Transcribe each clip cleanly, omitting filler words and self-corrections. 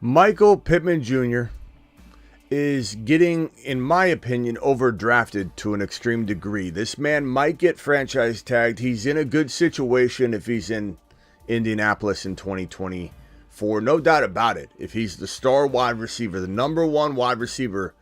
Michael Pittman Jr. is getting, in my opinion, overdrafted to an extreme degree. This man might get franchise tagged. He's in a good situation if he's in Indianapolis in 2024. No doubt about it. If he's the star wide receiver, the number one wide receiver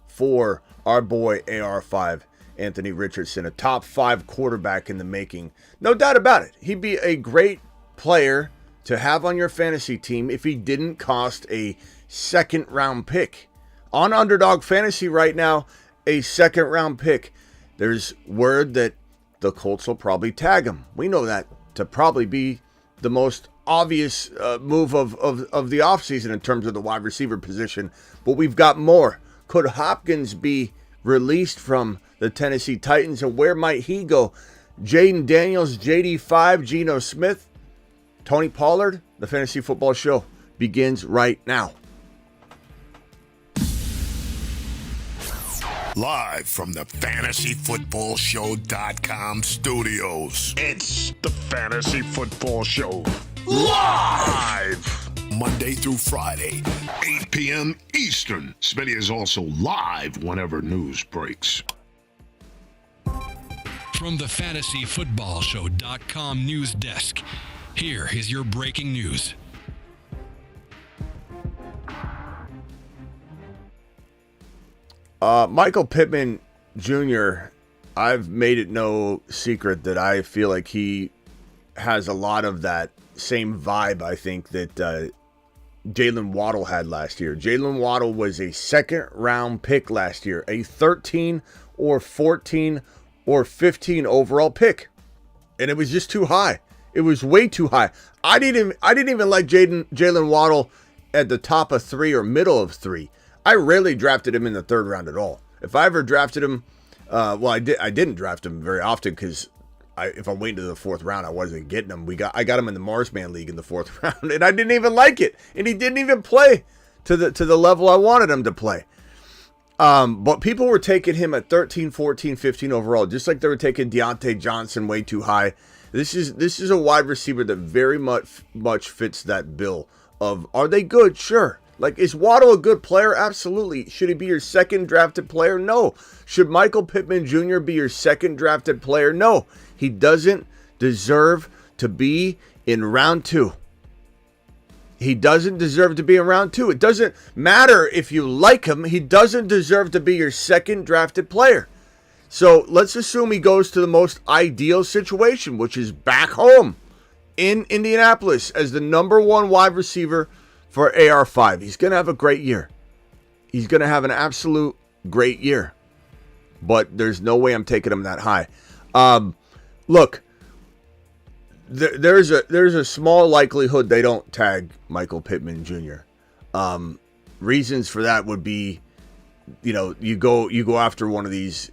for our boy AR5, Anthony Richardson, a top 5 quarterback in the making. No doubt about it. He'd be a great player to have on your fantasy team if he didn't cost a second-round pick. On Underdog Fantasy right now, a second-round pick. There's word that the Colts will probably tag him. We know that to probably be the most obvious move of the offseason in terms of the wide receiver position. But we've got more. Could Hopkins be released from the Tennessee Titans, and where might he go? Jayden Daniels, JD5, Geno Smith, Tony Pollard. The Fantasy Football Show begins right now. Live from the FantasyFootballShow.com studios. It's the Fantasy Football Show. Live! Monday through Friday, 8 p.m. Eastern. Smitty is also live whenever news breaks. From the FantasyFootballShow.com news desk, here is your breaking news. Michael Pittman Jr., I've made it no secret that I feel like he has a lot of that same vibe, I think, that Jaylen Waddle had last year. Jaylen Waddle was a second-round pick last year, a 13 or 14 or 15 overall pick, and it was just too high. It was way too high. I didn't even like Jaylen Waddle at the top of 3 or middle of 3. I rarely drafted him in the 3rd round at all. If I ever drafted him, I didn't draft him very often because if I'm waiting to the 4th round, I wasn't getting him. I got him in the Marsman League in the 4th round, and I didn't even like it. And he didn't even play to the level I wanted him to play. But people were taking him at 13, 14, 15 overall, just like they were taking Deontay Johnson way too high. This is a wide receiver that very much fits that bill of, are they good? Sure. Like, is Waddle a good player? Absolutely. Should he be your second drafted player? No. Should Michael Pittman Jr. be your second drafted player? No. He doesn't deserve to be in round 2. He doesn't deserve to be in round 2. It doesn't matter if you like him. He doesn't deserve to be your second drafted player. So let's assume he goes to the most ideal situation, which is back home in Indianapolis as the number 1 wide receiver for AR5. He's going to have a great year. He's going to have an absolute great year. But there's no way I'm taking him that high. Look, there's a small likelihood they don't tag Michael Pittman Jr. Reasons for that would be, you go after one of these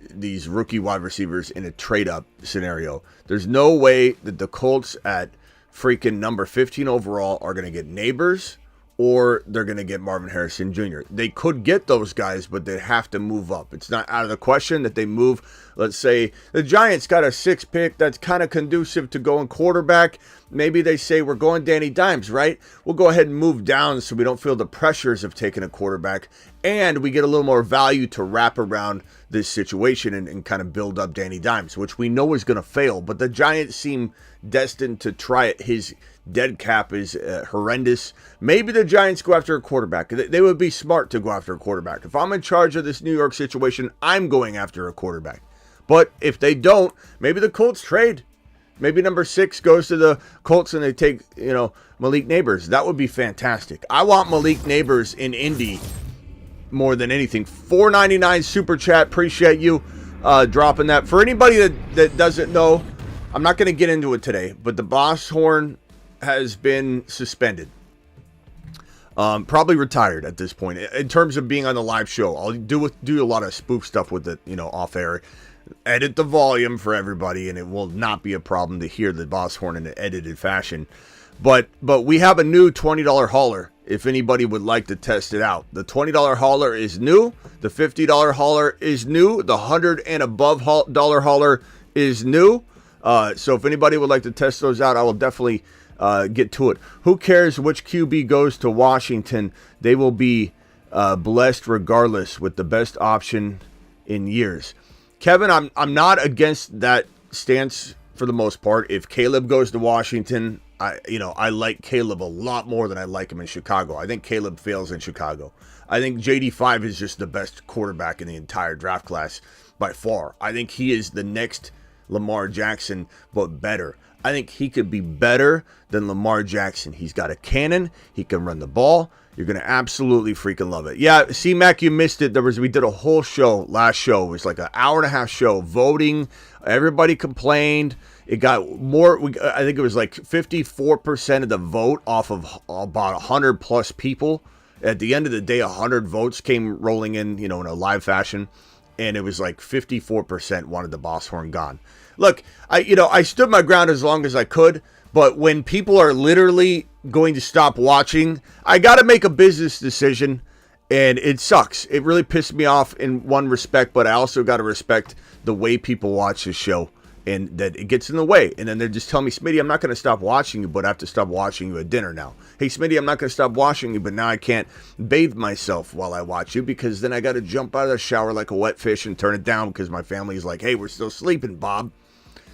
rookie wide receivers in a trade-up scenario. There's no way that the Colts at freaking number 15 overall are going to get Neighbors, or they're going to get Marvin Harrison Jr. They could get those guys, but they have to move up. It's not out of the question that they move. Let's say the Giants got a 6th pick that's kind of conducive to going quarterback. Maybe they say, we're going Danny Dimes, right? We'll go ahead and move down so we don't feel the pressures of taking a quarterback. And we get a little more value to wrap around this situation and kind of build up Danny Dimes, which we know is going to fail. But the Giants seem destined to try it. His dead cap is horrendous. Maybe the Giants go after a quarterback. They would be smart to go after a quarterback. If I'm in charge of this New York situation, I'm going after a quarterback. But if they don't, maybe the Colts trade. Maybe number 6 goes to the Colts and they take, Malik Neighbors. That would be fantastic. I want Malik Neighbors in Indy more than anything. $4.99 super chat. Appreciate you dropping that. For anybody that doesn't know, I'm not going to get into it today, but the Boss Horn has been suspended. Probably retired at this point. In terms of being on the live show, I'll do a lot of spoof stuff with it, off air. Edit the volume for everybody, and it will not be a problem to hear the Boss Horn in an edited fashion. But we have a new $20 hauler if anybody would like to test it out. The $20 hauler is new. The $50 hauler is new. The $100 and above dollar hauler is new. So if anybody would like to test those out, I will definitely get to it. Who cares which QB goes to Washington? They will be blessed regardless with the best option in years. Kevin, I'm not against that stance for the most part. If Caleb goes to Washington, I like Caleb a lot more than I like him in Chicago. I think Caleb fails in Chicago. I think JD5 is just the best quarterback in the entire draft class by far. I think he is the next Lamar Jackson, but better. I think he could be better than Lamar Jackson. He's got a cannon. He can run the ball. You're going to absolutely freaking love it. Yeah, C-Mac, you missed it. We did a whole show, last show. It was like an hour and a half show, voting. Everybody complained. It got more, I think it was like 54% of the vote off of about 100 plus people. At the end of the day, 100 votes came rolling in, in a live fashion. And it was like 54% wanted the boss horn gone. Look, I stood my ground as long as I could. But when people are literally going to stop watching, I got to make a business decision. And it sucks. It really pissed me off in one respect. But I also got to respect the way people watch this show. And that it gets in the way. And then they're just telling me, Smitty, I'm not going to stop watching you, but I have to stop watching you at dinner now. Hey, Smitty, I'm not going to stop watching you, but now I can't bathe myself while I watch you because then I got to jump out of the shower like a wet fish and turn it down because my family is like, hey, we're still sleeping, Bob.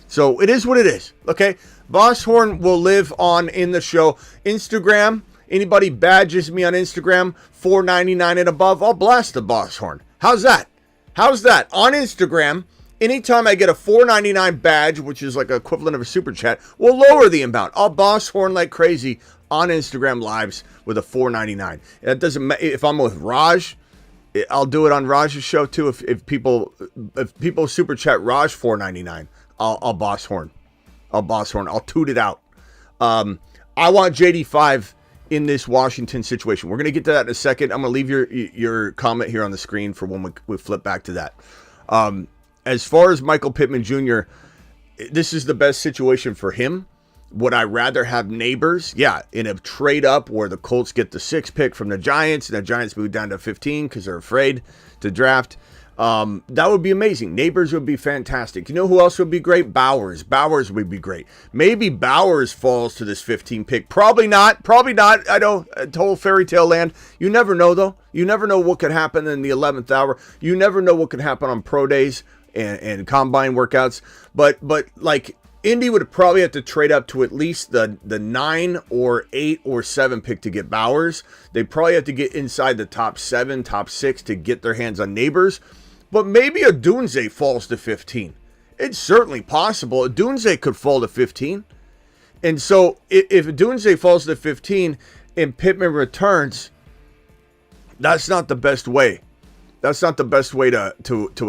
So it is what it is, okay? Boss Horn will live on in the show. Instagram, anybody badges me on Instagram, $4.99 and above, I'll blast the Boss Horn. How's that? How's that? On Instagram, anytime I get a $4.99 badge, which is like equivalent of a super chat, we'll lower the amount. I'll boss horn like crazy on Instagram lives with a $4.99. That doesn't matter if I'm with Raj. I'll do it on Raj's show too. If people super chat Raj $4.99, I'll boss horn. I'll boss horn. I'll toot it out. I want JD5 in this Washington situation. We're gonna get to that in a second. I'm gonna leave your comment here on the screen for when we flip back to that. As far as Michael Pittman Jr., this is the best situation for him. Would I rather have Neighbors? Yeah, in a trade up where the Colts get the 6th pick from the Giants and the Giants move down to 15 because they're afraid to draft. That would be amazing. Neighbors would be fantastic. You know who else would be great? Bowers. Bowers would be great. Maybe Bowers falls to this 15 pick. Probably not. Probably not. I know, total fairy tale land. You never know, though. You never know what could happen in the 11th hour. You never know what could happen on pro days and combine workouts. But like, Indy would probably have to trade up to at least the 9 or 8 or 7 pick to get Bowers. They probably have to get inside the top 7, top 6 to get their hands on Neighbors. But maybe a Dunze falls to 15. It's certainly possible. A Dunze could fall to 15. And so if a Dunze falls to 15 and Pittman returns, that's not the best way. That's not the best way to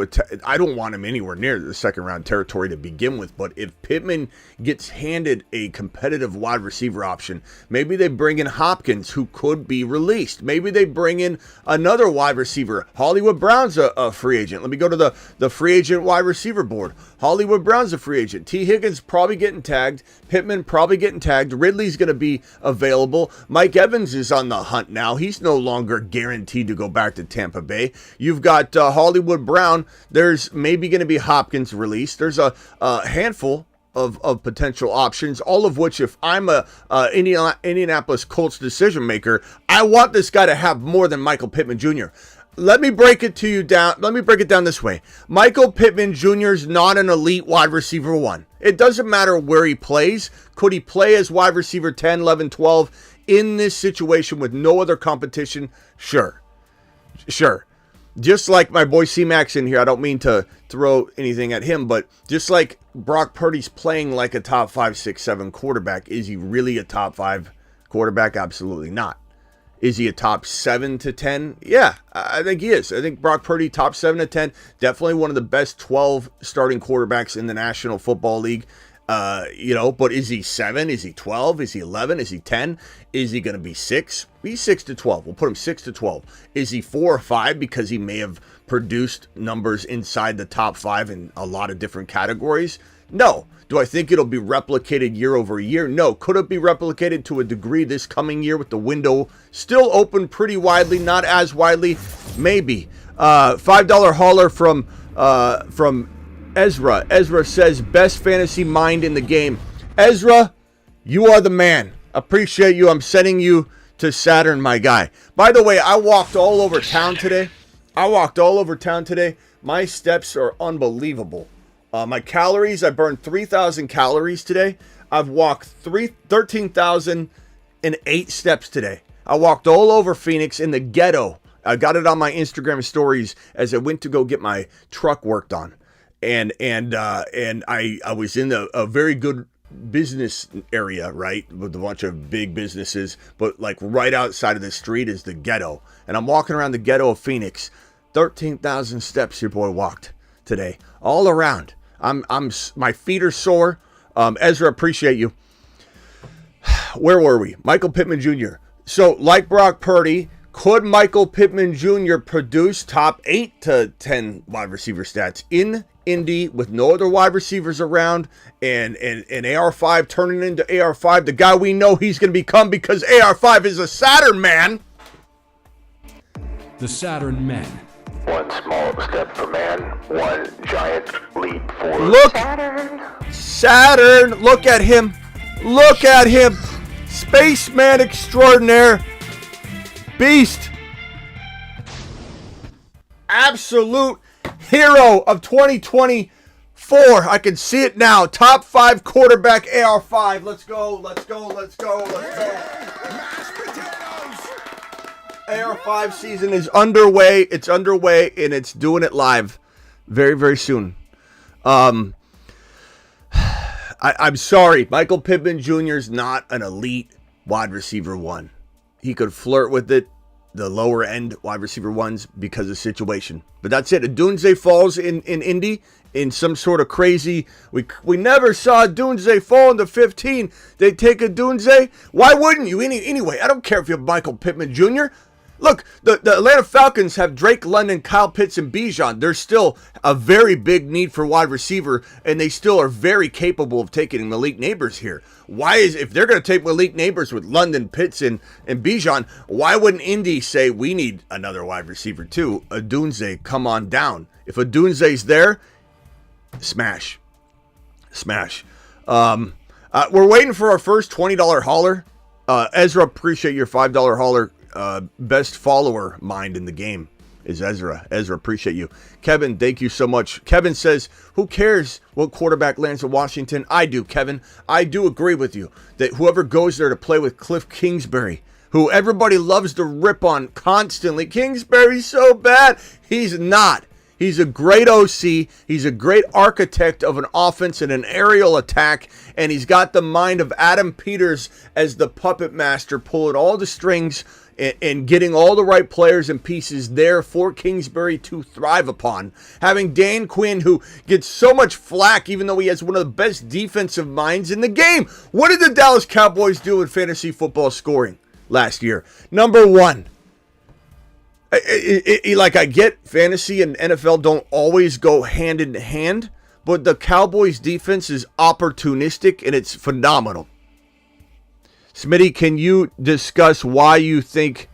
attack. I don't want him anywhere near the second round territory to begin with. But if Pittman gets handed a competitive wide receiver option, maybe they bring in Hopkins, who could be released. Maybe they bring in another wide receiver. Hollywood Brown's a free agent. Let me go to the free agent wide receiver board. Hollywood Brown's a free agent. T. Higgins probably getting tagged. Pittman probably getting tagged. Ridley's going to be available. Mike Evans is on the hunt now. He's no longer guaranteed to go back to Tampa Bay. You've got Hollywood Brown. There's maybe going to be Hopkins released. There's a handful of potential options, all of which, if I'm a Indianapolis Colts decision maker, I want this guy to have more than Michael Pittman Jr. Let me break it down this way. Michael Pittman Jr. is not an elite wide receiver 1. It doesn't matter where he plays. Could he play as wide receiver 10, 11, 12 in this situation with no other competition? Sure. Just like my boy C-Max in here, I don't mean to throw anything at him, but just like Brock Purdy's playing like a top 5, 6, 7 quarterback, is he really a top 5 quarterback? Absolutely not. Is he a top 7 to 10? Yeah, I think he is. I think Brock Purdy, top 7 to 10, definitely one of the best 12 starting quarterbacks in the National Football League. But is he 7? Is he 12? Is he 11? Is he 10? Is he going to be 6? He's 6 to 12. We'll put him 6 to 12. Is he 4 or 5 because he may have produced numbers inside the top 5 in a lot of different categories? No. Do I think it'll be replicated year over year? No. Could it be replicated to a degree this coming year with the window still open pretty widely, not as widely? Maybe. $5 hauler from Ezra. Ezra says, best fantasy mind in the game. Ezra, You are the man. Appreciate you. I'm sending you to Saturn, my guy. By the way, I walked all over town today. My steps are unbelievable. My calories, I burned 3,000 calories today. I've walked 13,008 steps today. I walked all over Phoenix in the ghetto. I got it on my Instagram stories as I went to go get my truck worked on. And I was in a very good business area, right, with a bunch of big businesses, but like right outside of the street is the ghetto. And I'm walking around the ghetto of Phoenix. 13,000 steps your boy walked today, all around. My feet are sore. Ezra, appreciate you. Where were we? Michael Pittman Jr. So, like Brock Purdy, could Michael Pittman Jr. produce top 8 to 10 wide receiver stats in Indy with no other wide receivers around and AR5 turning into AR5, the guy we know he's going to become because AR5 is a Saturn man? The Saturn Men. One small step for man, one giant leap for Saturn. Look at him. Spaceman extraordinaire. Beast. Absolute hero of 2024. I can see it now. Top 5 quarterback AR5. Let's go. AR5 season is underway. It's underway, and it's doing it live very, very soon. I'm sorry. Michael Pittman Jr. is not an elite wide receiver 1. He could flirt with it, the lower end wide receiver 1s, because of situation. But that's it. Adunze falls in Indy in some sort of crazy. We never saw Adunze fall into 15. They take Adunze. Why wouldn't you? Anyway, I don't care if you're Michael Pittman Jr. Look, the Atlanta Falcons have Drake London, Kyle Pitts, and Bijan. There's still a very big need for wide receiver, and they still are very capable of taking Malik Neighbors here. If they're going to take Malik Neighbors with London, Pitts, and Bijan, why wouldn't Indy say, we need another wide receiver too? Adunze, come on down. If Adunze's there, smash. We're waiting for our first $20 hauler. Ezra, appreciate your $5 hauler. Best follower mind in the game is Ezra. Ezra, appreciate you. Kevin, thank you so much. Kevin says, who cares what quarterback lands in Washington? I do, Kevin. I do agree with you that whoever goes there to play with Cliff Kingsbury, who everybody loves to rip on constantly. Kingsbury's so bad. He's not. He's a great OC. He's a great architect of an offense and an aerial attack. And he's got the mind of Adam Peters as the puppet master, pulling all the strings and getting all the right players and pieces there for Kingsbury to thrive upon. Having Dan Quinn, who gets so much flack, even though he has one of the best defensive minds in the game. What did the Dallas Cowboys do in fantasy football scoring last year? Number 1. I get fantasy and NFL don't always go hand in hand, but the Cowboys defense is opportunistic and it's phenomenal. Smitty, can you discuss why you think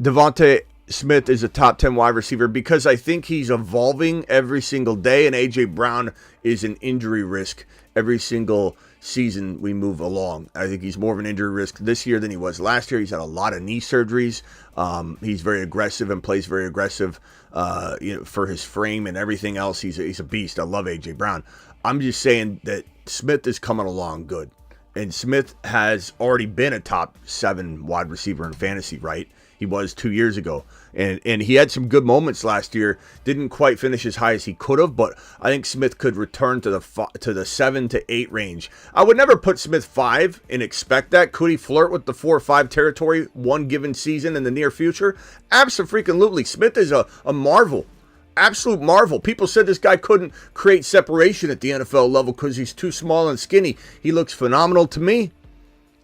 Devontae Smith is a top 10 wide receiver? Because I think he's evolving every single day, and A.J. Brown is an injury risk every single season we move along. I think he's more of an injury risk this year than he was last year. He's had a lot of knee surgeries. He's very aggressive and plays very aggressive for his frame and everything else. He's a beast. I love A.J. Brown. I'm just saying that Smith is coming along good. And Smith has already been a top 7 wide receiver in fantasy, right? He was 2 years ago. And he had some good moments last year. Didn't quite finish as high as he could have, but I think Smith could return to the 7 to 8 range. I would never put Smith 5 and expect that. Could he flirt with the 4 or 5 territory one given season in the near future? Absolutely. Smith is a marvel. Absolute marvel. People said this guy couldn't create separation at the NFL level because he's too small and skinny. He looks phenomenal to me.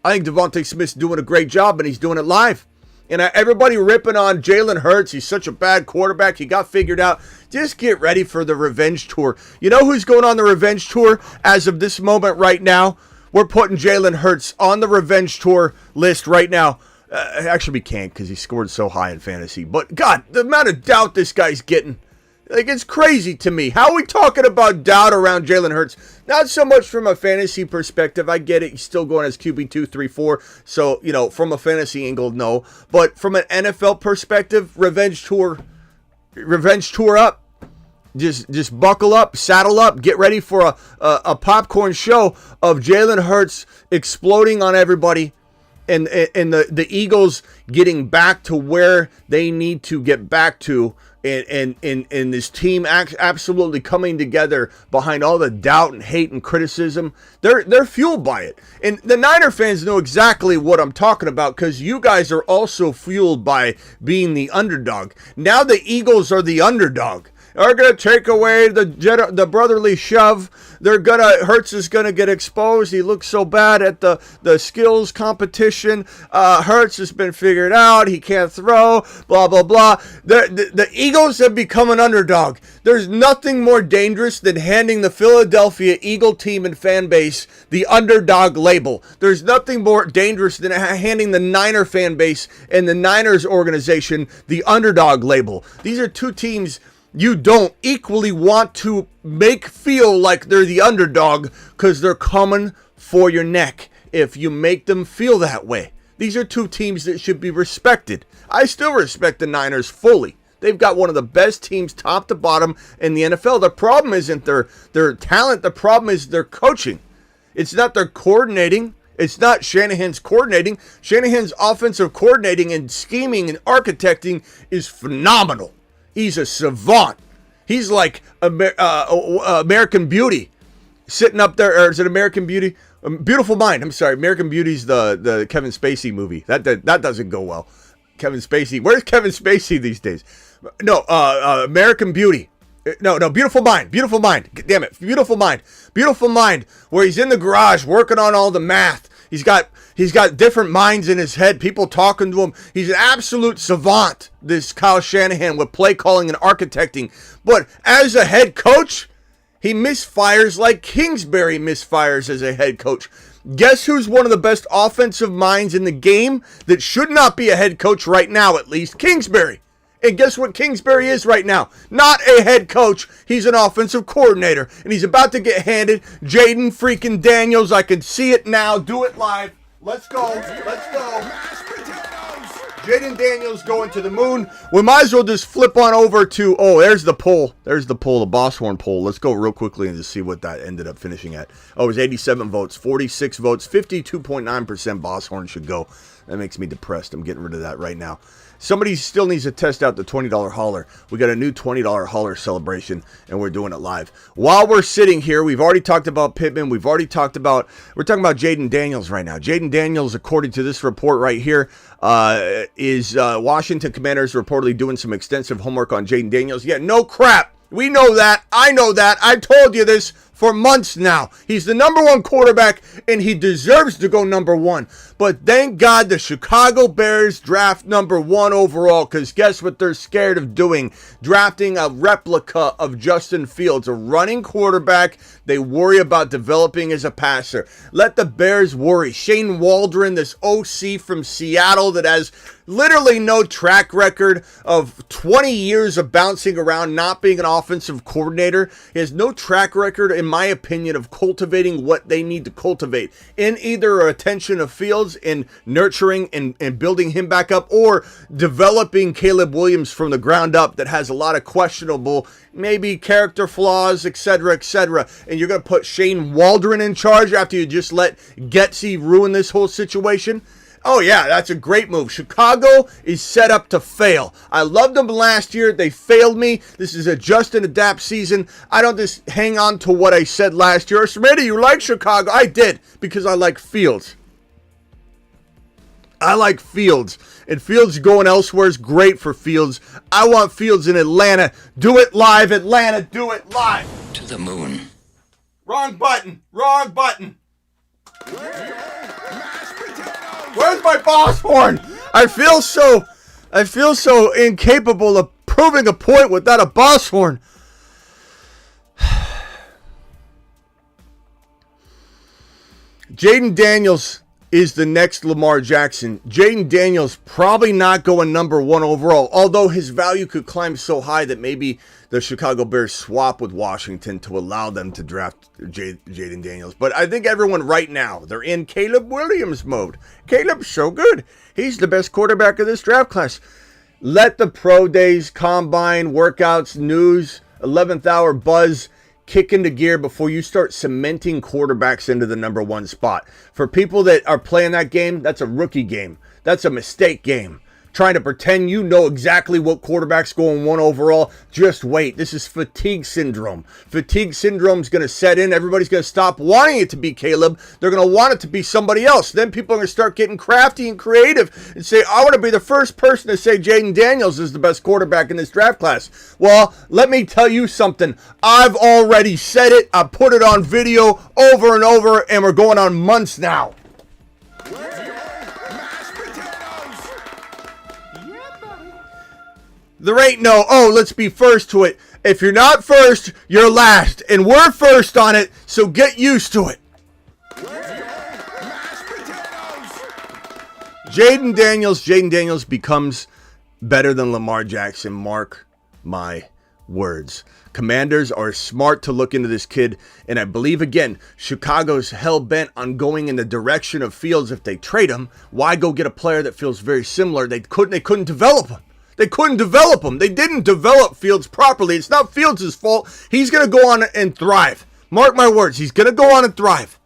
I think Devontae Smith's doing a great job, and he's doing it live. And everybody ripping on Jalen Hurts. He's such a bad quarterback. He got figured out. Just get ready for the revenge tour. You know who's going on the revenge tour as of this moment right now? We're putting Jalen Hurts on the revenge tour list right now. Actually, we can't because he scored so high in fantasy. But, God, the amount of doubt this guy's getting. Like, it's crazy to me. How are we talking about doubt around Jalen Hurts? Not so much from a fantasy perspective. I get it. He's still going as QB 2, 3, 4. So, from a fantasy angle, no. But from an NFL perspective, revenge tour up. Just buckle up, saddle up, get ready for a popcorn show of Jalen Hurts exploding on everybody. And the Eagles getting back to where they need to get back to, and this team absolutely coming together behind all the doubt and hate and criticism. They're fueled by it. And the Niner fans know exactly what I'm talking about, because you guys are also fueled by being the underdog. Now the Eagles are the underdog. Are going to take away the brotherly shove. Hurts is going to get exposed. He looks so bad at the skills competition. Hurts has been figured out. He can't throw, blah, blah, blah. The Eagles have become an underdog. There's nothing more dangerous than handing the Philadelphia Eagle team and fan base the underdog label. There's nothing more dangerous than handing the Niner fan base and the Niners organization the underdog label. These are two teams you don't equally want to make feel like they're the underdog, because they're coming for your neck if you make them feel that way. These are two teams that should be respected. I still respect the Niners fully. They've got one of the best teams top to bottom in the NFL. The problem isn't their talent. The problem is their coaching. It's not their coordinating. It's not Shanahan's coordinating. Shanahan's offensive coordinating and scheming and architecting is phenomenal. He's a savant. He's like American Beauty, sitting up there. Or is it American Beauty? Beautiful Mind. I'm sorry. American Beauty's the Kevin Spacey movie. That doesn't go well. Kevin Spacey. Where's Kevin Spacey these days? No, American Beauty. No, Beautiful Mind. Beautiful Mind. Damn it. Beautiful Mind. Beautiful Mind, where he's in the garage working on all the math. He's got different minds in his head, people talking to him. He's an absolute savant, this Kyle Shanahan, with play calling and architecting. But as a head coach, he misfires like Kingsbury misfires as a head coach. Guess who's one of the best offensive minds in the game that should not be a head coach right now, at least? Kingsbury. And guess what Kingsbury is right now? Not a head coach. He's an offensive coordinator. And he's about to get handed Jayden freaking Daniels. I can see it now. Do it live. Let's go. Let's go. Jayden Daniels going to the moon. We might as well just flip on over to, there's the poll. There's the poll, the Boss Horn poll. Let's go real quickly and just see what that ended up finishing at. It was 87 votes, 46 votes, 52.9% Boss Horn should go. That makes me depressed. I'm getting rid of that right now. Somebody still needs to test out the $20 hauler. We got a new $20 hauler celebration, and we're doing it live. While we're sitting here, we've already talked about Pittman. We're talking about Jayden Daniels right now. Jayden Daniels, according to this report right here, is Washington Commanders reportedly doing some extensive homework on Jayden Daniels. Yeah, no crap. We know that. I know that. I told you this for months now. He's the number one quarterback, and he deserves to go number one. But thank God the Chicago Bears draft number one overall, because guess what they're scared of doing? Drafting a replica of Justin Fields, a running quarterback they worry about developing as a passer. Let the Bears worry. Shane Waldron, this OC from Seattle that has literally no track record of 20 years of bouncing around, not being an offensive coordinator. He has no track record, in my opinion, of cultivating what they need to cultivate in either attention of Fields and nurturing and building him back up, or developing Caleb Williams from the ground up that has a lot of questionable, maybe character flaws, etc., etc. And you're going to put Shane Waldron in charge after you just let Getsy ruin this whole situation? Oh, yeah, that's a great move. Chicago is set up to fail. I loved them last year. They failed me. This is a adjust and adapt season. I don't just hang on to what I said last year. Smitty, you like Chicago? I did, because I like Fields. I like Fields. And Fields going elsewhere is great for Fields. I want Fields in Atlanta. Do it live, Atlanta. Do it live. To the moon. Wrong button. Wrong button. Where's my boss horn? I feel so incapable of proving a point without a boss horn. Jayden Daniels is the next Lamar Jackson. Jayden Daniels probably not going number 1 overall, although his value could climb so high that maybe the Chicago Bears swap with Washington to allow them to draft Jayden Daniels. But I think everyone right now, they're in Caleb Williams mode. Caleb's so good. He's the best quarterback of this draft class. Let the pro days, combine, workouts, news, 11th hour buzz kick into gear before you start cementing quarterbacks into the number 1 spot. For people that are playing that game, that's a rookie game. That's a mistake game. Trying to pretend you know exactly what quarterback's going 1 overall. Just wait. This is fatigue syndrome. Fatigue syndrome's going to set in. Everybody's going to stop wanting it to be Caleb. They're going to want it to be somebody else. Then people are going to start getting crafty and creative and say, I want to be the first person to say Jayden Daniels is the best quarterback in this draft class. Well, let me tell you something. I've already said it. I put it on video over and over, and we're going on months now. There ain't no, let's be first to it. If you're not first, you're last. And we're first on it, so get used to it. Jayden Daniels becomes better than Lamar Jackson. Mark my words. Commanders are smart to look into this kid, and I believe, again, Chicago's hell-bent on going in the direction of Fields if they trade him. Why go get a player that feels very similar? They couldn't develop him. They couldn't develop him. They didn't develop Fields properly. It's not Fields' fault. He's going to go on and thrive. Mark my words. He's going to go on and thrive.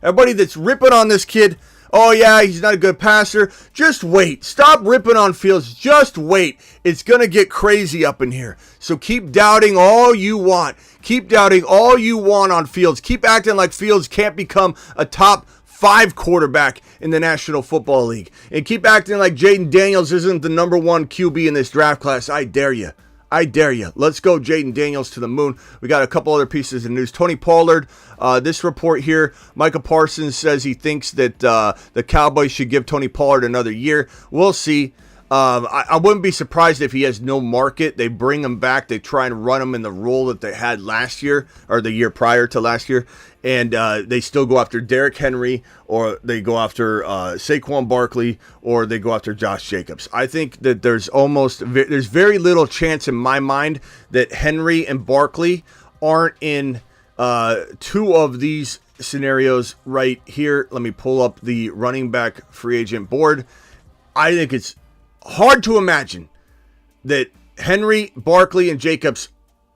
Everybody that's ripping on this kid, oh yeah, he's not a good passer. Just wait. Stop ripping on Fields. Just wait. It's going to get crazy up in here. So keep doubting all you want. Keep doubting all you want on Fields. Keep acting like Fields can't become a top 5 quarterback in the National Football League. And keep acting like Jayden Daniels isn't the number 1 QB in this draft class. I dare you. I dare you. Let's go Jayden Daniels to the moon. We got a couple other pieces of news. Tony Pollard, this report here, Micah Parsons says he thinks that the Cowboys should give Tony Pollard another year. We'll see. I wouldn't be surprised if he has no market. They bring him back. They try and run him in the role that they had last year or the year prior to last year. And they still go after Derrick Henry, or they go after Saquon Barkley, or they go after Josh Jacobs. I think that there's very little chance in my mind that Henry and Barkley aren't in 2 of these scenarios right here. Let me pull up the running back free agent board. I think it's hard to imagine that Henry, Barkley, and Jacobs,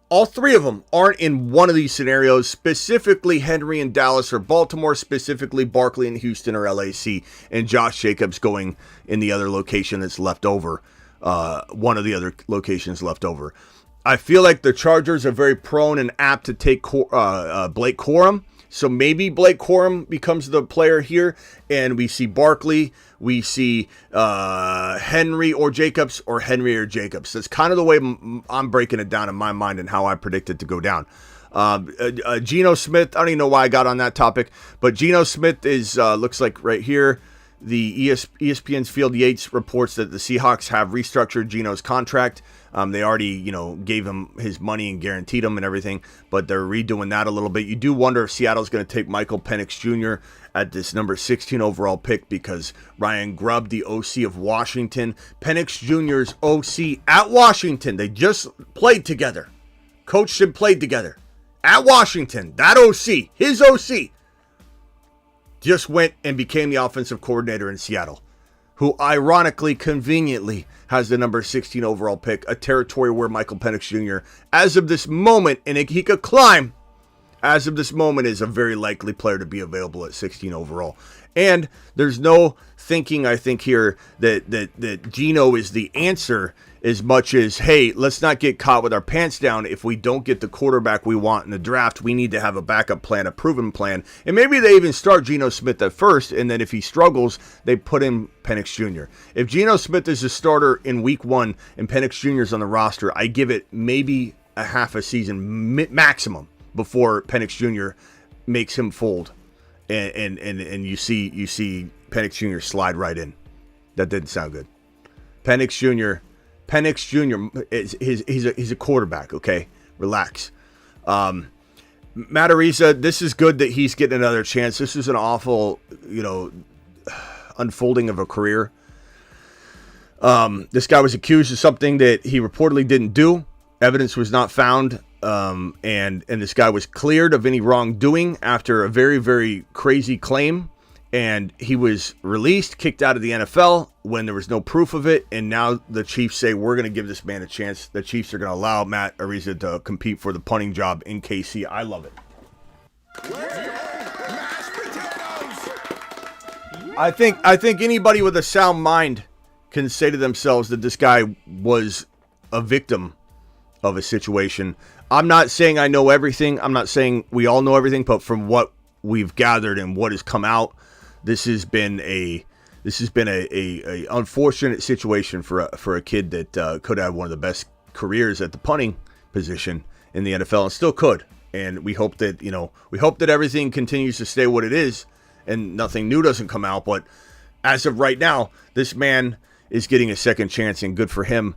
all 3 of them, aren't in one of these scenarios, specifically Henry in Dallas or Baltimore, specifically Barkley in Houston or LAC, and Josh Jacobs going in the other location that's left over, one of the other locations left over. I feel like the Chargers are very prone and apt to take Blake Corum. So maybe Blake Corum becomes the player here, and we see Barkley, we see Henry or Jacobs, or Henry or Jacobs. That's kind of the way I'm breaking it down in my mind and how I predict it to go down. Geno Smith, I don't even know why I got on that topic, but Geno Smith is looks like right here. The ESPN's Field Yates reports that the Seahawks have restructured Geno's contract. They already, gave him his money and guaranteed him and everything, but they're redoing that a little bit. You do wonder if Seattle's going to take Michael Penix Jr. at this number 16 overall pick, because Ryan Grubb, the OC of Washington, Penix Jr.'s OC at Washington, they just played together, coached and played together at Washington. That OC, his OC, just went and became the offensive coordinator in Seattle, who ironically, conveniently, has the number 16 overall pick, a territory where Michael Penix Jr., as of this moment, and he could climb, as of this moment, is a very likely player to be available at 16 overall. And there's no thinking, I think, here that Geno is the answer, as much as, hey, let's not get caught with our pants down. If we don't get the quarterback we want in the draft, we need to have a backup plan, a proven plan. And maybe they even start Geno Smith at first, and then if he struggles, they put in Penix Jr. If Geno Smith is a starter in week 1 and Penix Jr. is on the roster, I give it maybe a half a season maximum before Penix Jr. makes him fold. And you see Penix Jr. slide right in. That didn't sound good. Penix Jr. He's a quarterback, okay? Relax. Matt Ariza, this is good that he's getting another chance. This is an awful, unfolding of a career. This guy was accused of something that he reportedly didn't do. Evidence was not found, and this guy was cleared of any wrongdoing after a very, very crazy claim. And he was released, kicked out of the NFL when there was no proof of it. And now the Chiefs say, we're going to give this man a chance. The Chiefs are going to allow Matt Ariza to compete for the punting job in KC. I love it. I think anybody with a sound mind can say to themselves that this guy was a victim of a situation. I'm not saying I know everything. I'm not saying we all know everything, but from what we've gathered and what has come out, this has been a unfortunate situation for a kid that could have one of the best careers at the punting position in the NFL and still could. And we hope that everything continues to stay what it is and nothing new doesn't come out. But as of right now, this man is getting a second chance, and good for him.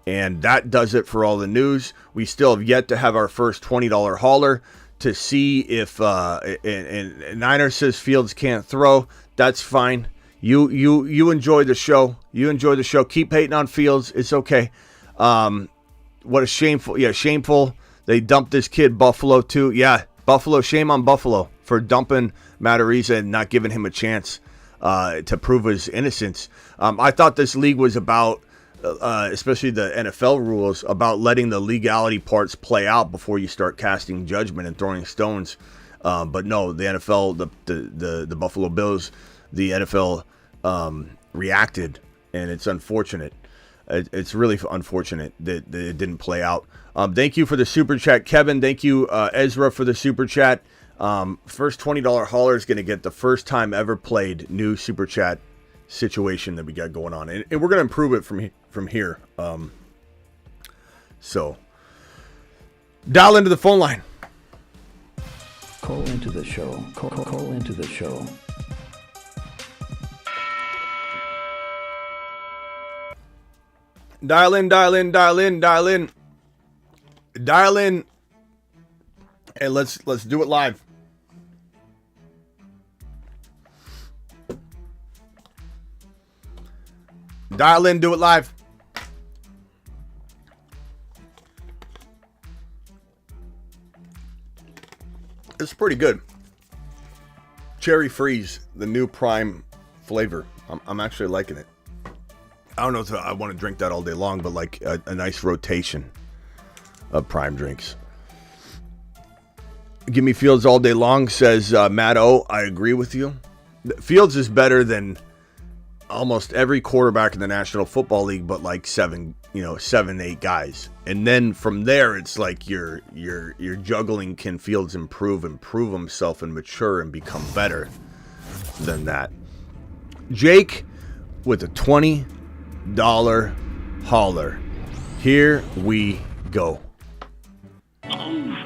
And that does it for all the news. We still have yet to have our first $20 hauler to see if and Niner says Fields can't throw. That's fine. You enjoy the show. You enjoy the show. Keep hating on Fields. It's okay. What a shameful. They dumped this kid, Buffalo, too. Yeah, Buffalo. Shame on Buffalo for dumping Matt Ariza and not giving him a chance to prove his innocence. I thought this league was about, especially the NFL rules, about letting the legality parts play out before you start casting judgment and throwing stones. But no, the NFL, the Buffalo Bills, the NFL reacted, and it's unfortunate. It's really unfortunate that it didn't play out. Thank you for the super chat, Kevin. Thank you, Ezra, for the super chat. First $20 hauler is going to get the first time ever played new super chat situation that we got going on, and we're going to improve it from here. So dial into the phone line. Call into the show. Call into the show. Dial in, and let's do it live. Dial in, do it live. It's pretty good. Cherry Freeze, the new prime flavor. I'm actually liking it. I don't know if I want to drink that all day long, but like a nice rotation of prime drinks. Give me Fields all day long, says Matt O. I agree with you. Fields is better than almost every quarterback in the National Football League, but like 7, 8 guys. And then from there, it's like you're juggling. Can Fields improve himself and mature and become better than that? Jake with a $20 hauler. Here we go. Oh,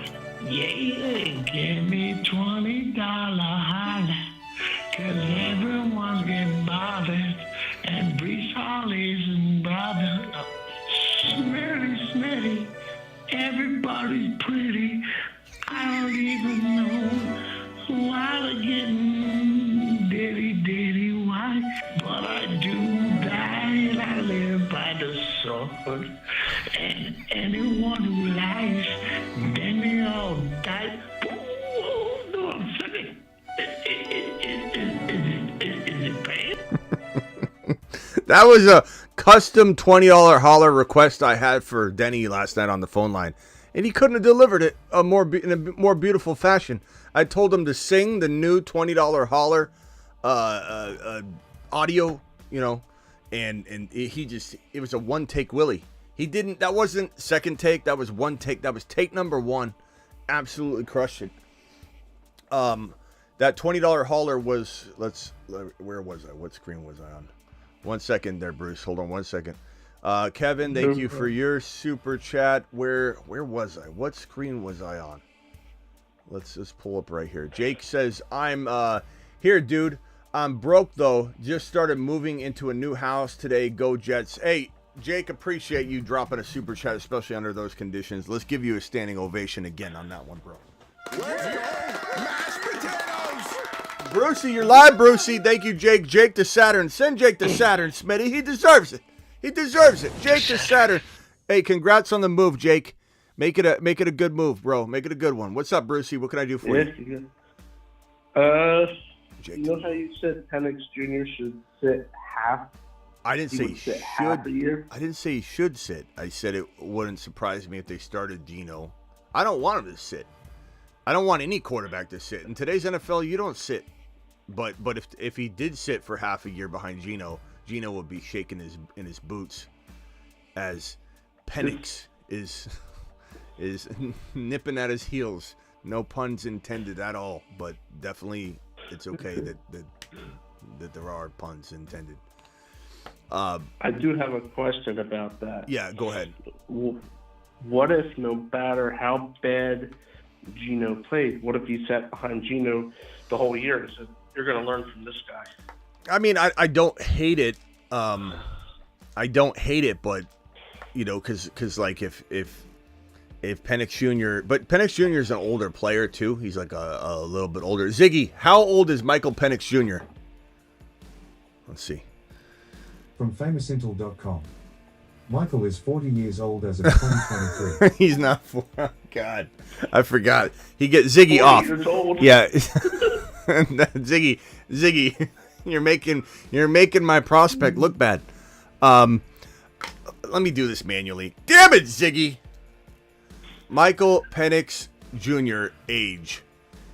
yeah, give me $20 holler, 'cause everyone's getting bothered, and Brees Hall isn't bothered. Smitty, everybody's pretty. I don't even know why they're getting ditty, why, but I do die and I live by the sword, and anyone who lies, then they all die. Oh, no, I'm singing. Is it bad? That was a custom $20 hauler request I had for Denny last night on the phone line, and he couldn't have delivered it in a more beautiful fashion. I told him to sing the new $20 hauler audio, and it was a one take Willie. He didn't. That wasn't second take. That was one take. That was take number one. Absolutely crushed it. That $20 hauler was. Where was I? What screen was I on? 1 second there, Bruce. Hold on 1 second. Kevin, thank you for your super chat. Where was I? What screen was I on? Let's just pull up right here. Jake says, I'm here, dude. I'm broke, though. Just started moving into a new house today. Go Jets. Hey, Jake, appreciate you dropping a super chat, especially under those conditions. Let's give you a standing ovation again on that one, bro. Let's go, mashed potatoes! Brucey, you're live, Brucey. Thank you, Jake. Jake to Saturn. Send Jake to Saturn, Smitty. He deserves it. He deserves it. Jake to Saturn. Hey, congrats on the move, Jake. Make it a good move, bro. Make it a good one. What's up, Brucey? What can I do for you? Jake. You know how you said Penix Jr. should sit half? I didn't say he should. Half a year? I didn't say he should sit. I said it wouldn't surprise me if they started Geno. I don't want him to sit. I don't want any quarterback to sit. In today's NFL, you don't sit. But if he did sit for half a year behind Geno would be shaking in his boots as Penix is nipping at his heels. No puns intended at all, but definitely it's okay that there are puns intended. I do have a question about that. Yeah, go ahead. What if no matter how bad Geno played, what if he sat behind Geno the whole year and said, "You're going to learn from this guy"? I mean, I don't hate it. I don't hate it, but you know, because like if Penix Jr. But Penix Jr. is an older player too. He's like a little bit older. Ziggy, how old is Michael Penix Jr.? Let's see. From famousintel.com. Michael is 40 years old as of 2023. He's not. Oh, God, I forgot. He gets Ziggy off. Years old. Yeah, Ziggy, you're making my prospect look bad. Let me do this manually. Damn it, Ziggy. Michael Penix Jr. age.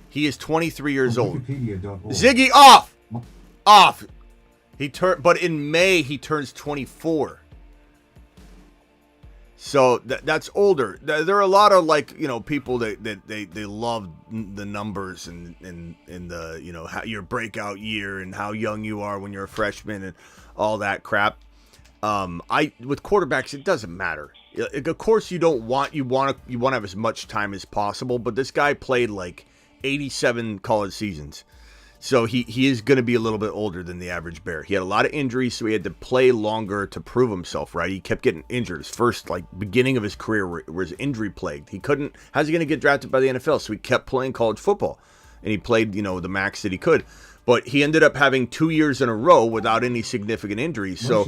He is 23 years old. Ziggy off. Off. But in May he turns 24. So that's older. There are a lot of people that they love the numbers and the how your breakout year and how young you are when you're a freshman and all that crap. With quarterbacks it doesn't matter. Of course you want to have as much time as possible, but this guy played like 87 college seasons. So he is going to be a little bit older than the average Bear. He had a lot of injuries, so he had to play longer to prove himself, right? He kept getting injured. His first beginning of his career was injury plagued. How's he going to get drafted by the NFL? So he kept playing college football, and he played, the max that he could. But he ended up having 2 years in a row without any significant injuries. So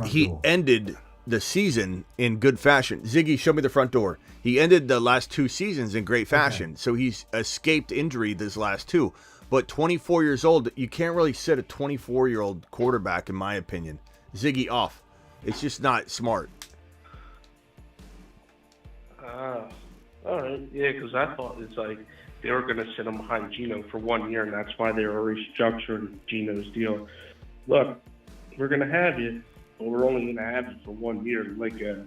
he ended the season in good fashion. Ziggy, show me the front door. He ended the last 2 seasons in great fashion. Okay. So he's escaped injury this last 2. But 24 years old, you can't really sit a 24-year-old quarterback, in my opinion. Ziggy off. It's just not smart. All right. Yeah, because I thought it's like they were going to sit him behind Geno for 1 year, and that's why they were restructuring Geno's deal. Look, we're going to have you, but we're only going to have you for 1 year, like a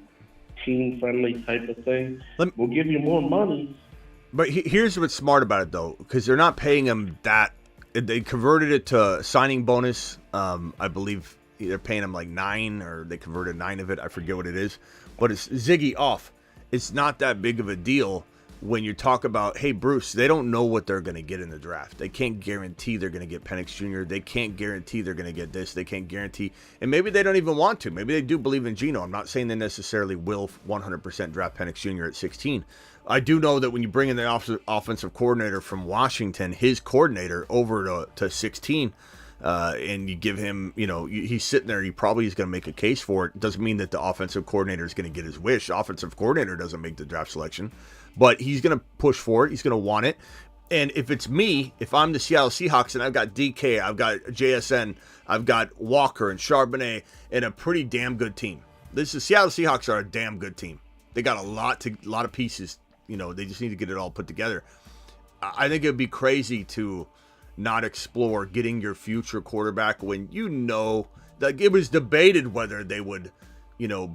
team-friendly type of thing. We'll give you more money. But here's what's smart about it, though, because they're not paying him that. They converted it to signing bonus. I believe they're paying him like 9, or they converted 9 of it. I forget what it is. But it's Ziggy off. It's not that big of a deal when you talk about, hey, Bruce, they don't know what they're going to get in the draft. They can't guarantee they're going to get Penix Jr. They can't guarantee they're going to get this. They can't guarantee. And maybe they don't even want to. Maybe they do believe in Geno. I'm not saying they necessarily will 100% draft Penix Jr. at 16. I do know that when you bring in the offensive coordinator from Washington, his coordinator, over to 16, and you give him, he's sitting there, he probably is going to make a case for it. Doesn't mean that the offensive coordinator is going to get his wish. The offensive coordinator doesn't make the draft selection, but he's going to push for it. He's going to want it. And if it's me, if I'm the Seattle Seahawks and I've got DK, I've got JSN, I've got Walker and Charbonnet and a pretty damn good team. Seattle Seahawks are a damn good team. They got a lot of pieces. They just need to get it all put together. I think it would be crazy to not explore getting your future quarterback when it was debated whether they would,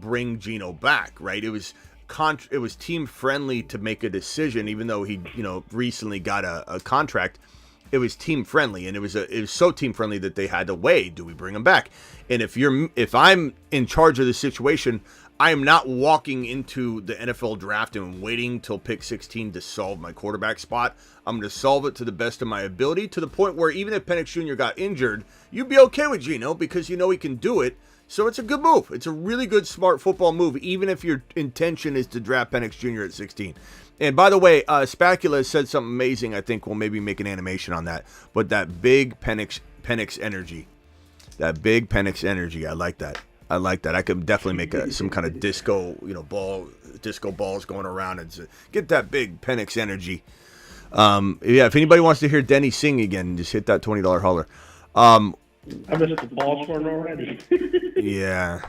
bring Geno back, right? It was team friendly to make a decision, even though he, recently got a contract. It was team friendly, and it was so team friendly that they had to weigh, do we bring him back? And if I'm in charge of the situation, I am not walking into the NFL draft and waiting till pick 16 to solve my quarterback spot. I'm going to solve it to the best of my ability, to the point where even if Penix Jr. got injured, you'd be okay with Geno because he can do it. So it's a good move. It's a really good, smart football move, even if your intention is to draft Penix Jr. at 16. And by the way, Spacula said something amazing. I think we'll maybe make an animation on that. But that big Penix energy. That big Penix energy. I like that. I could definitely make some kind of disco, disco balls going around and get that big Penix energy. Yeah, if anybody wants to hear Denny sing again, just hit that $20 holler. I missed the balls for it already. Yeah,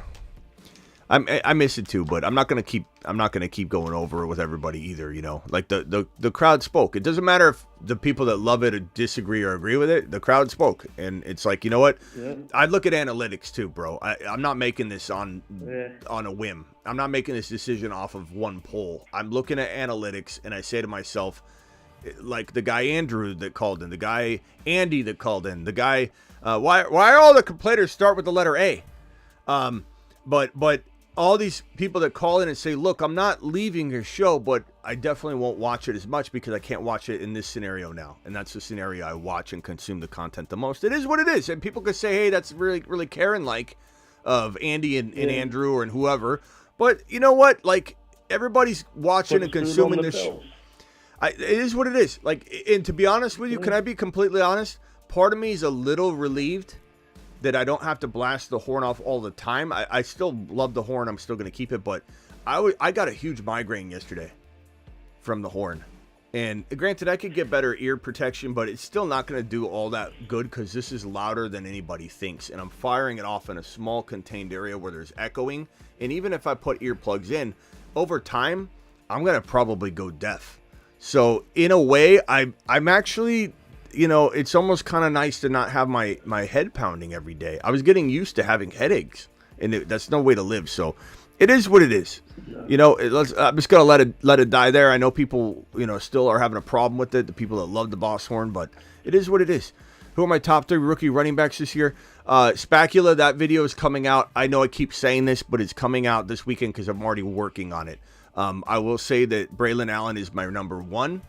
I miss it too, but I'm not gonna keep going over it with everybody either. Like the crowd spoke. It doesn't matter if the people that love it or disagree or agree with it. The crowd spoke, and it's like, you know what? Yeah. I look at analytics too, bro. I'm not making this on a whim. I'm not making this decision off of one poll. I'm looking at analytics, and I say to myself, like the guy Andrew that called in, the guy Andy that called in, the guy. Why all the complainers start with the letter A? But all these people that call in and say, look, I'm not leaving your show, but I definitely won't watch it as much because I can't watch it in this scenario now. And that's the scenario I watch and consume the content the most. It is what it is. And people could say, hey, that's really, really Karen-like of Andy and Andrew or and whoever. But you know what? Like, everybody's watching and consuming this. It is what it is. Like, and to be honest with you, can I be completely honest? Part of me is a little relieved that I don't have to blast the horn off all the time. I still love the horn. I'm still going to keep it. But I got a huge migraine yesterday from the horn. And granted, I could get better ear protection, but it's still not going to do all that good because this is louder than anybody thinks. And I'm firing it off in a small contained area where there's echoing. And even if I put earplugs in, over time, I'm going to probably go deaf. So in a way, I'm actually... it's almost kind of nice to not have my head pounding every day. I was getting used to having headaches, and that's no way to live. So it is what it is. I'm just going to let it die there. I know people, still are having a problem with it, the people that love the Boss Horn, but it is what it is. Who are my top 3 rookie running backs this year? Spacula, that video is coming out. I know I keep saying this, but it's coming out this weekend because I'm already working on it. I will say that Braylon Allen is my number 1.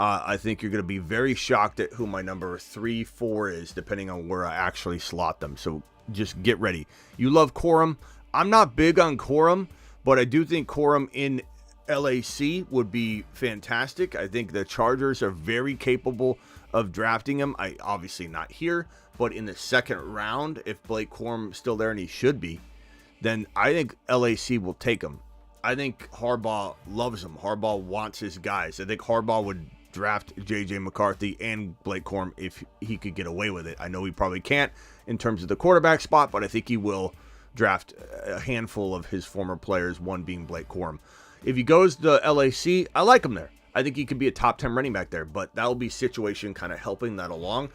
I think you're going to be very shocked at who my number 3, 4 is, depending on where I actually slot them. So just get ready. You love Corum. I'm not big on Corum, but I do think Corum in LAC would be fantastic. I think the Chargers are very capable of drafting him. Obviously not here, but in the second round, if Blake Corum is still there, and he should be, then I think LAC will take him. I think Harbaugh loves him. Harbaugh wants his guys. I think Harbaugh would draft J.J. McCarthy and Blake Corum if he could get away with it. I know he probably can't in terms of the quarterback spot, but I think he will draft a handful of his former players, one being Blake Corum. If he goes to LAC, I like him there. I think he could be a top 10 running back there, but that'll be situation kind of helping that along.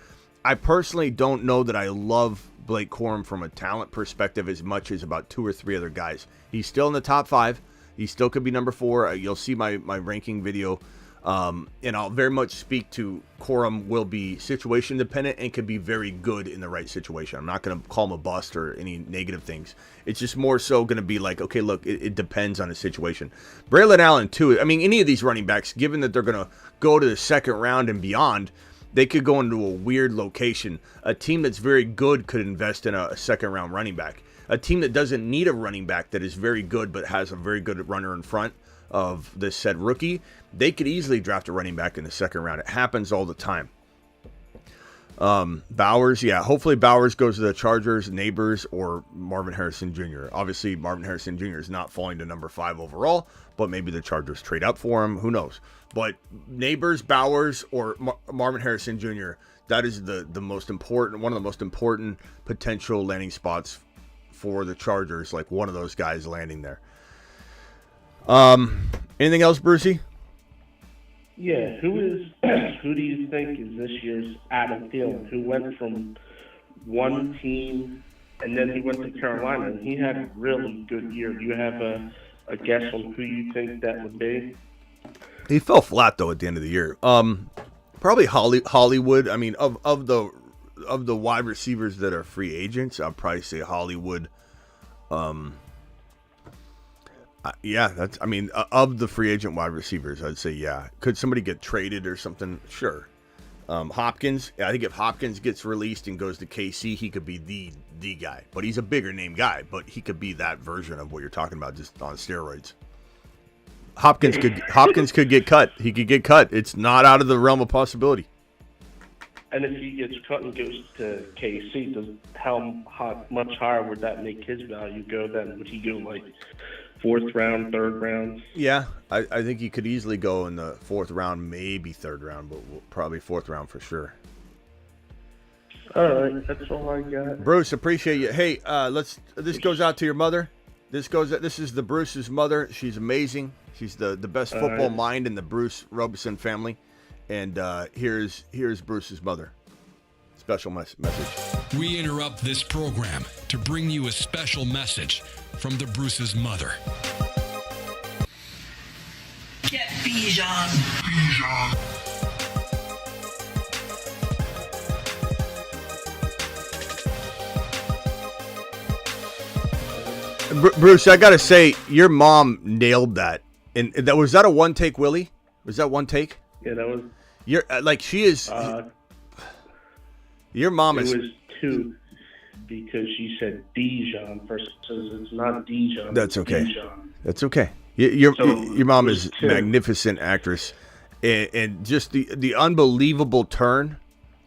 I personally don't know that I love Blake Corum from a talent perspective as much as about 2 or 3 other guys. He's still in the top 5. He still could be number 4. You'll see my ranking video. And I'll very much speak to Corum will be situation dependent and could be very good in the right situation. I'm not going to call him a bust or any negative things. It's just more so going to be like, okay, look, it depends on the situation. Braylon Allen too. I mean, any of these running backs, given that they're going to go to the second round and beyond, they could go into a weird location. A team that's very good could invest in a second round running back. A team that doesn't need a running back that is very good but has a very good runner in front of this said rookie, they could easily draft a running back in the second round. It happens all the time. Bowers, yeah, hopefully Bowers goes to the Chargers, Neighbors, or Marvin Harrison Jr. Obviously, Marvin Harrison Jr. is not falling to number 5 overall, but maybe the Chargers trade up for him. Who knows? But Neighbors, Bowers, or Marvin Harrison Jr., that is the most important, one of the most important potential landing spots for the Chargers, like one of those guys landing there. Anything else, Brucey? Yeah, who do you think is this year's Adam Thielen, who went from one team and then he went to Carolina and he had a really good year? Do you have a guess on who you think that would be? He fell flat though at the end of the year. Probably Hollywood. I mean, of the wide receivers that are free agents, I'd probably say Hollywood. Yeah, that's. I mean, of the free agent wide receivers, I'd say yeah. Could somebody get traded or something? Sure. Hopkins, I think if Hopkins gets released and goes to KC, he could be the guy. But he's a bigger name guy, but he could be that version of what you're talking about, just on steroids. Hopkins could get cut. He could get cut. It's not out of the realm of possibility. And if he gets cut and goes to KC, how much higher would that make his value go then? Would he go like 4th round, 3rd round? Yeah, I think he could easily go in the 4th round, maybe 3rd round, but probably 4th round for sure. All right, that's all I got. Bruce, appreciate you. Hey, this goes out to your mother. This is the Bruce's mother. She's amazing. She's the best football mind in the Bruce Robeson family. And here's Bruce's mother. Special message. We interrupt this program to bring you a special message from the Bruce's mother. Get Bijan. Bruce, I gotta say, your mom nailed that. And that was that a one take, Willie? Was that one take? Yeah, that was. You're she is. Your mom is. It was 2 because she said Dijon first. Says it's not Dijon. That's okay. Dijon. That's okay. Your mom is a 2. magnificent actress, and just the unbelievable turn,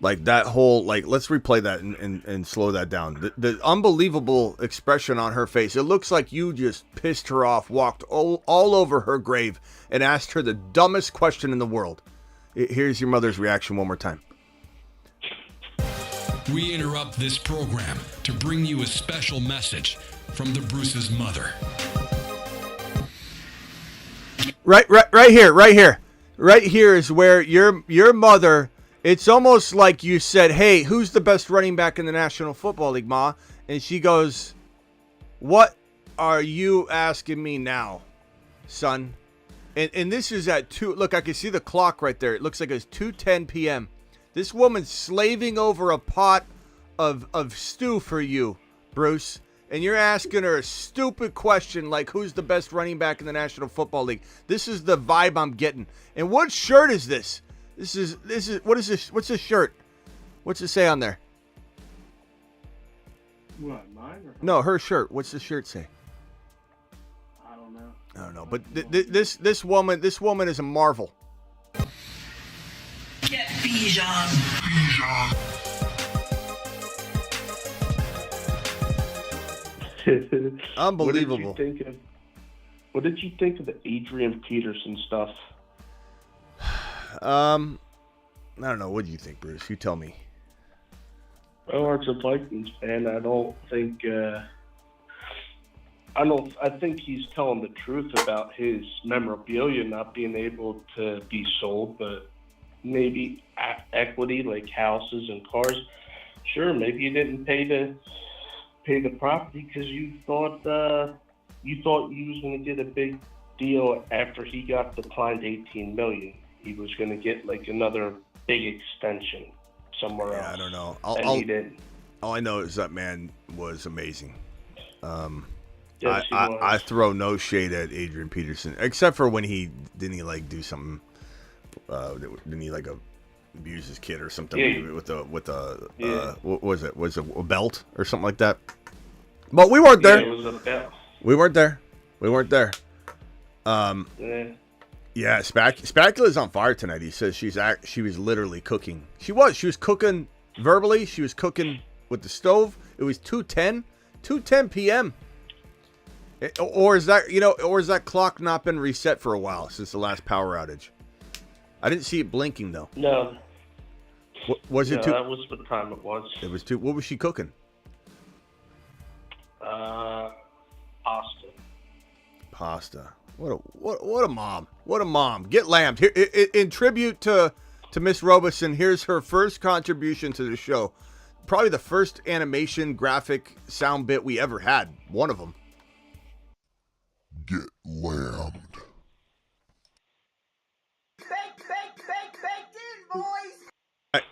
like that whole let's replay that and slow that down. The unbelievable expression on her face. It looks like you just pissed her off, walked all over her grave, and asked her the dumbest question in the world. Here's your mother's reaction one more time. We interrupt this program to bring you a special message from the Bruce's mother. Right here is where your mother. It's almost like you said, "Hey, who's the best running back in the National Football League, Ma?" And she goes, "What are you asking me now, son?" And this is at 2. Look, I can see the clock right there. It looks like it's 2:10 p.m. This woman's slaving over a pot of stew for you, Bruce. And you're asking her a stupid question like, who's the best running back in the National Football League? This is the vibe I'm getting. And what shirt is this? This is what is this? What's this shirt? What's it say on there? What, mine or No, her shirt. What's the shirt say? I don't know. But this woman is a marvel. Get Bijan. Unbelievable. What did you think of the Adrian Peterson stuff? I don't know. What do you think, Bruce? You tell me. Well, as a Vikings fan, I think he's telling the truth about his memorabilia not being able to be sold, but maybe equity like houses and cars. Sure, maybe you didn't pay the property because you thought you was going to get a big deal after he got declined $18 million. He was going to get like another big extension somewhere else. I don't know. He didn't. All I know is that man was amazing. Yes, he was. I throw no shade at Adrian Peterson, except for when he do something. Didn't he abuse his kid or something with a what was it? Was it a belt or something like that? But we weren't there. Yeah, it was a belt. We weren't there. Yeah, Spatula's on fire tonight. He says she was literally cooking. She was cooking verbally. She was cooking with the stove. It was 2:10 p.m. Or is that clock not been reset for a while since the last power outage? I didn't see it blinking though. No. Was it 2? That was the time it was. It was 2. What was she cooking? Pasta. What a mom. What a mom. Get lammed. Here, in tribute to Miss Robeson, here's her first contribution to the show. Probably the first animation graphic sound bit we ever had. One of them. Get lambed.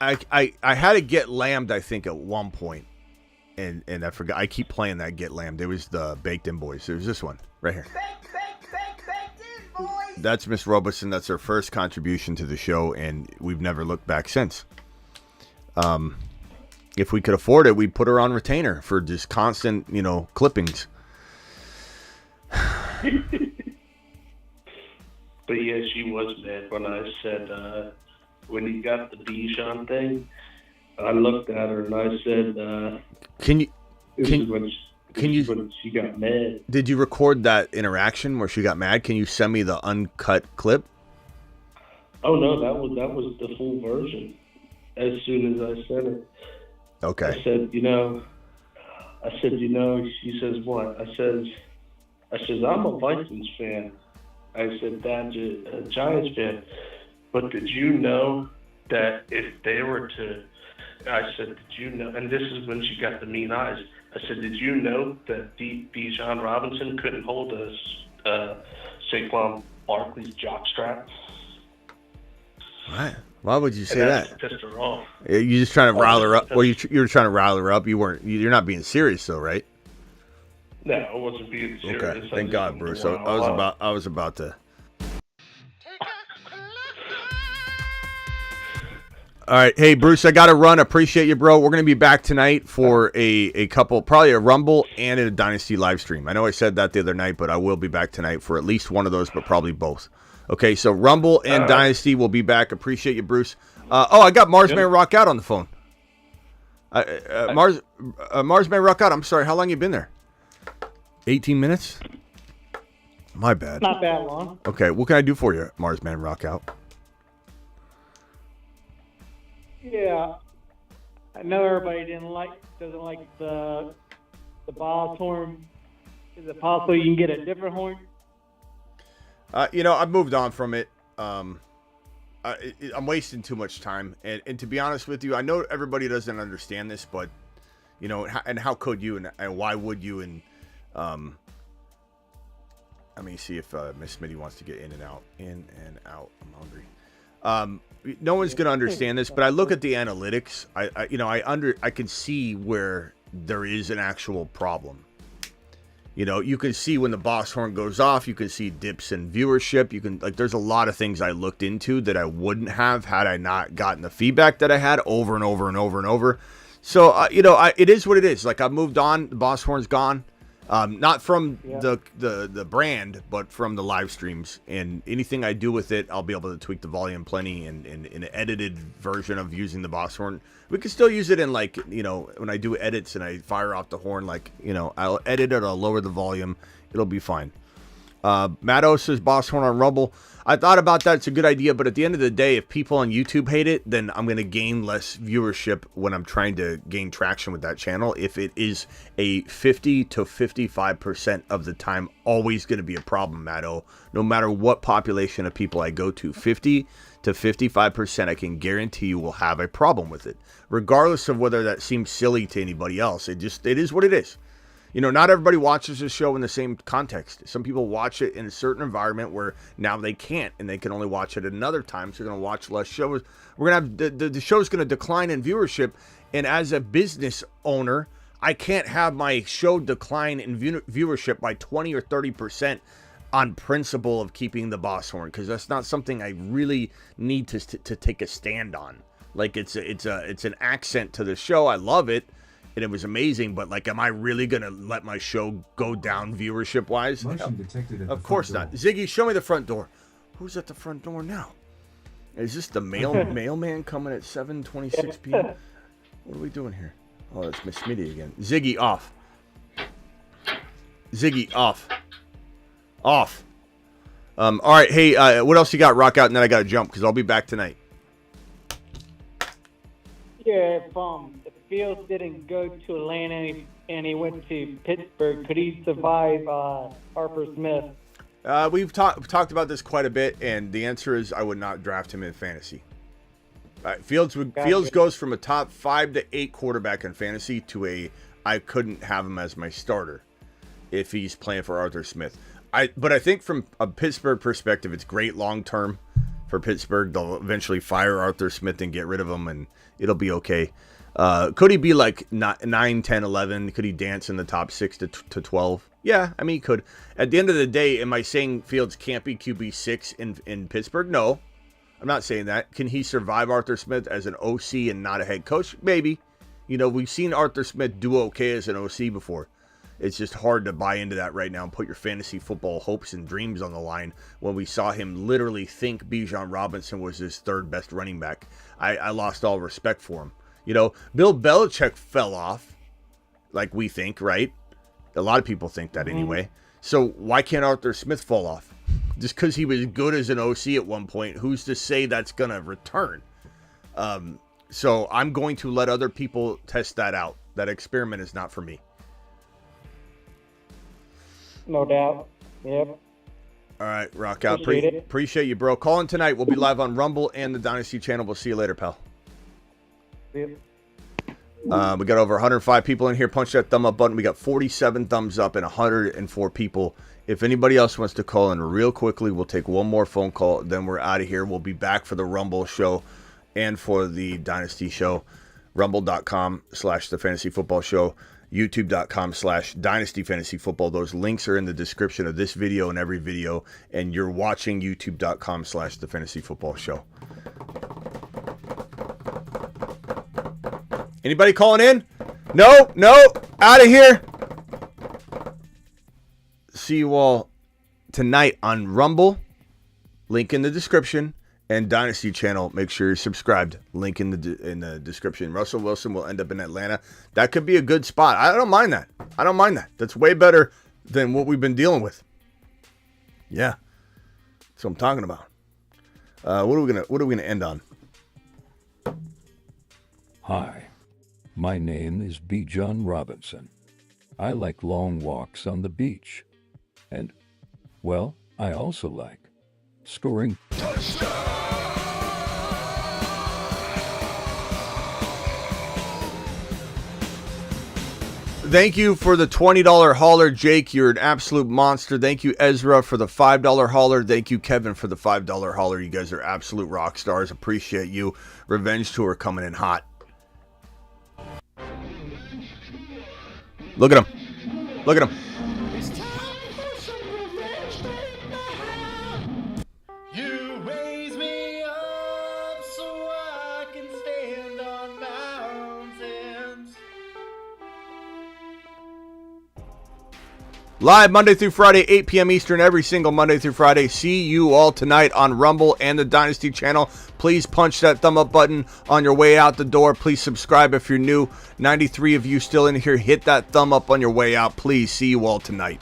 I had to get lambed, I think, at one point. And I forgot. I keep playing that Get Lambed. It was the Baked In Boys. It was this one right here. Baked In That's Miss Robeson. That's her first contribution to the show, and we've never looked back since. If we could afford it, we'd put her on retainer for just constant, clippings. But yeah, she was mad when I said, when you got the Bijan thing, I looked at her and I said, when she got mad. Did you record that interaction where she got mad? Can you send me the uncut clip? Oh no, that was the full version. As soon as I sent it. Okay. I said, she says what? I says, I'm a Vikings fan. I said, Dad's a Giants fan. But did you know that if they were to, I said, did you know, and this is when she got the mean eyes. I said, did you know that Bijan Robinson couldn't hold Saquon Barkley's jockstrap? What? Why would you say and that? Pissed her off. You just trying to rile her up? Well, you were trying to rile her up. You're not being serious though, right? No, I wasn't being serious. Okay, thank God, Bruce. I was about to. All right, hey Bruce, I got to run. Appreciate you, bro. We're gonna be back tonight for a couple, probably a Rumble and a Dynasty live stream. I know I said that the other night, but I will be back tonight for at least one of those, but probably both. Okay, so Rumble and Dynasty will be back. Appreciate you, Bruce. I got Marsman Rock Out on the phone. Marsman Rock Out. I'm sorry. How long you been there? 18 minutes. My bad. Not that long. Okay, what can I do for you, Marsman Rock Out? Yeah, I know everybody doesn't like the boss horn. Is it possible you can get a different horn? I've moved on from it. I'm wasting too much time, and to be honest with you, I know everybody doesn't understand this, but and how could you, and why would you? And let me see if Miss Smitty wants to get in and out. In and out. I'm hungry. No one's gonna understand this, but I look at the analytics. I can see where there is an actual problem. You can see when the boss horn goes off. You can see dips in viewership. There's a lot of things I looked into that I wouldn't have had I not gotten the feedback that I had over and over and over and over. So, it is what it is. I've moved on. The boss horn's gone. Not from the brand, but from the live streams. And anything I do with it, I'll be able to tweak the volume plenty and an edited version of using the boss horn. We can still use it in when I do edits and I fire off the horn, I'll edit it, I'll lower the volume. It'll be fine. Matto says boss horn on Rumble. I thought about that. It's a good idea, but at the end of the day, if people on YouTube hate it, then I'm going to gain less viewership when I'm trying to gain traction with that channel. If it is a 50 to 55% of the time, always going to be a problem, Matto. No matter what population of people I go to, 50 to 55%, I can guarantee you will have a problem with it, regardless of whether that seems silly to anybody else. It is what it is. Not everybody watches this show in the same context. Some people watch it in a certain environment where now they can't, and they can only watch it at another time, so they're going to watch less shows. We're going to have the show's going to decline in viewership, and as a business owner, I can't have my show decline in viewership by 20 or 30% on principle of keeping the boss horn, because that's not something I really need to take a stand on. It's an accent to the show. I love it. And it was amazing, but am I really going to let my show go down viewership-wise? Of course not. Ziggy, show me the front door. Who's at the front door now? Is this the mailman coming at 7:26 p.m.? What are we doing here? Oh, it's Miss Smitty again. Ziggy, off. Ziggy, off. Off. All right, hey, what else you got? Rock out, and then I got to jump, because I'll be back tonight. Yeah, if Fields didn't go to Atlanta and he went to Pittsburgh, could he survive Harper Smith? We've talked about this quite a bit, and the answer is I would not draft him in fantasy. Fields goes from a top 5 to 8 quarterback in fantasy to I couldn't have him as my starter if he's playing for Arthur Smith. But I think from a Pittsburgh perspective, it's great long term for Pittsburgh. They'll eventually fire Arthur Smith and get rid of him, and it'll be okay. Could he be 9, 10, 11? Could he dance in the top 6 to 12? Yeah, I mean, he could. At the end of the day, am I saying Fields can't be QB6 in Pittsburgh? No, I'm not saying that. Can he survive Arthur Smith as an OC and not a head coach? Maybe. You know, we've seen Arthur Smith do okay as an OC before. It's just hard to buy into that right now and put your fantasy football hopes and dreams on the line when we saw him literally think Bijan Robinson was his third best running back. I lost all respect for him. You know, Bill Belichick fell off, like we think, right? A lot of people think that anyway. So why can't Arthur Smith fall off? Just because he was good as an OC at one point, who's to say that's going to return? So I'm going to let other people test that out. That experiment is not for me. No doubt. Yep. All right, rock out. Appreciate you, bro. Call in tonight. We'll be live on Rumble and the Dynasty channel. We'll see you later, pal. Yep. We got over 105 people in here. Punch that thumb up button. We got 47 thumbs up and 104 people. If anybody else wants to call in real quickly, we'll take one more phone call. Then we're out of here. We'll be back for the Rumble show and for the Dynasty show. Rumble.com/The Fantasy Football Show. YouTube.com/Dynasty Fantasy Football. Those links are in the description of this video and every video. And you're watching YouTube.com/The Fantasy Football Show. Anybody calling in? No, out of here. See you all tonight on Rumble. Link in the description. And Dynasty channel. Make sure you're subscribed. Link in the description. Russell Wilson will end up in Atlanta. That could be a good spot. I don't mind that. That's way better than what we've been dealing with. Yeah. That's what I'm talking about. What are we gonna end on? Hi, my name is Bijan Robinson. I like long walks on the beach. And, well, I also like scoring. Thank you for the $20 hauler, Jake. You're an absolute monster. Thank you, Ezra, for the $5 hauler. Thank you, Kevin, for the $5 hauler. You guys are absolute rock stars. Appreciate you. Revenge Tour coming in hot. Look at him. Look at him. You raise me up so I can stand on mountains. Live Monday through Friday, 8 p.m. Eastern, every single Monday through Friday. See you all tonight on Rumble and the Dynasty channel. Please punch that thumb up button on your way out the door. Please subscribe if you're new. 93 of you still in here. Hit that thumb up on your way out. Please. See you all tonight.